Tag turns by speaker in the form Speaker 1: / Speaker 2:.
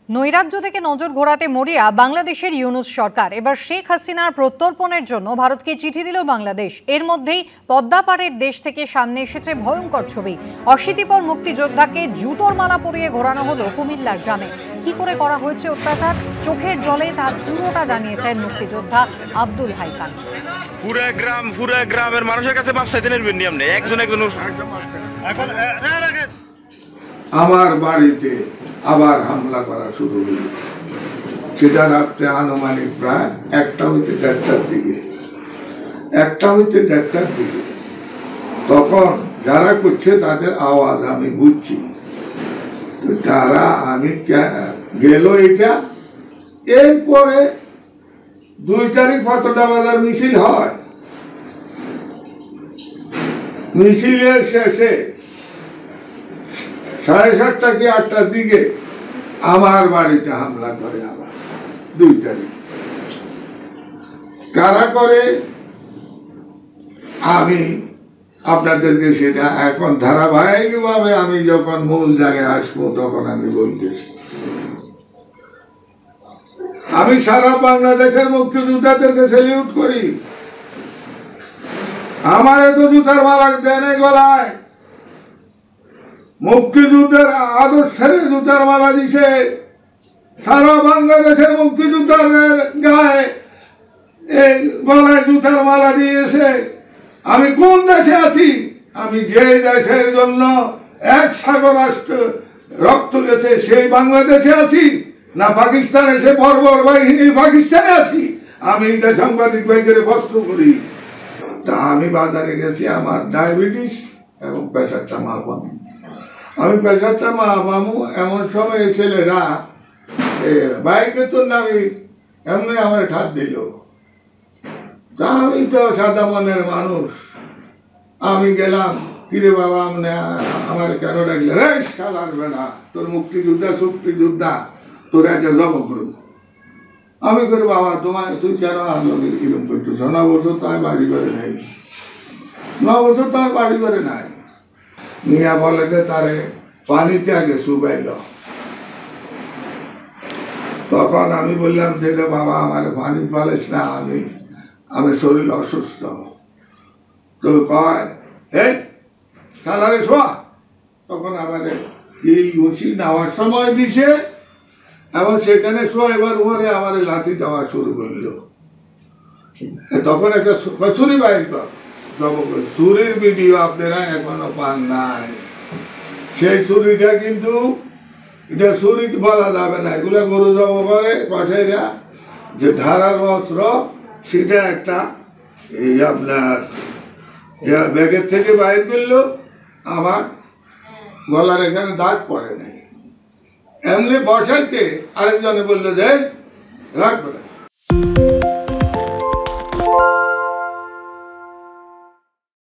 Speaker 1: নৈরাজ্য থেকে নজর ঘোরাতে মরিয়া বাংলাদেশের ইউনূস সরকার। এবার শেখ হাসিনার প্রত্যর্পণের জন্য ভারতকে চিঠি দিল বাংলাদেশ। এর মধ্যেই পদ্মাপাড়ের দেশ থেকে সামনে এসেছে ভয়ঙ্কর ছবি। অশীতিপর মুক্তিযোদ্ধাকে জুতোর মালা পরিয়ে ঘোরানো হলো কুমিল্লার গ্রামে। কি করে করা হয়েছে অত্যাচার, চোখের জলে তার পুরোটা জানিয়েছেন মুক্তিযোদ্ধা আব্দুল হাই খান।
Speaker 2: পুরা গ্রামের মানুষের কাছে মাপ চাইতে নেবেন নিয়ম নেই, একজন
Speaker 3: আমার বাড়িতে আবার হামলা করা শুরু হল। সেটা রাত্রে আনুমানিক প্রায় 1টা হইতে 1:30টার দিকে। তখন যারা করছে তাদের আওয়াজ আমি বুঝছি, তারা আমি গেল এটা। এরপরে 2 তারিখ ফতোটা বাজার মিছিল হয়। মিছিলের শেষে 7:30টা কি 8টার দিকে আমার বাড়িতে হামলা করে। আবার 2 তারিখ কারা করে আমি আপনাদেরকে সেটা এখন ধারাবাহিকভাবে আমি যখন মূল জায়গায় আসবো তখন আমি বলতেছি। আমি সারা বাংলাদেশের মুক্তিযোদ্ধাদেরকে সেলিউট করি। আমার এত জুতার মালা দেনে গলায়, মুক্তিযুদ্ধের আদর্শের জুতার মালা দিছে। সারা বাংলাদেশের মুক্তিযোদ্ধাদের গায়ে এই গলায় জুতার মালা দিয়েছে। আমি কোন দেশে আছি? আমি যে দেশের জন্য 1 সাগর রাষ্ট্র রক্ত গেছে সেই বাংলাদেশে আছি, না পাকিস্তানে সে বর্বর বাহিনী পাকিস্তানে আছি? আমি এটা সাংবাদিক ভাইদের প্রশ্ন করি। তা আমি বাজারে গেছি, আমার ডায়াবেটিস এবং প্রেশারটা মাপাবো। আমি প্রেশারটা মাপাবো এমন সময় এই ছেলেরা বাইকে তো নামি এমনি আমার ঠাত দিল। তা আমি তো সাদা মনের মানুষ, আমি গেলাম, কিরে বাবা আমার কেন ডাকলে? রে শাল আসবে না, তোর মুক্তিযোদ্ধা শক্তিযোদ্ধা, তোর একটা জব করুন। আমি করে বাবা তোমার তুই কেন কিরম করতেছ? 9 বছর তো আমি বাড়ি করে নাই, 9 বছর তো আমি বাড়ি করে নাই। মিয়া বলে যে তারে পানিতে আগে শুকাইল। তখন আমি বললাম যে বাবা আমার পানি পালিস না, আমি শরীর অসুস্থ। তো কয় এই সালারে শোয়া। তখন আবার হিল ঘুষি নেওয়ার সময় দিছে এবং সেখানে শোয়া। এবার উপরে আমার লাঠি দেওয়া শুরু করলো। তখন একটা ছুরি বাইর কর, ছুরির ভিডিও আপনারা এখনো পান নাই। সেই ছুরিটা কিন্তু এটা ছুরি বলা যাবে না, এগুলো গরু জব করে কষাইরা যে ধারার অস্ত্র, সেটা একটা এই আপনার ব্যাগের থেকে বাইর করলো। আমার গলার এখানে দাগ পড়ে নাই। এমনি বসাইতে আরেকজনে বললো যে রাখবে না।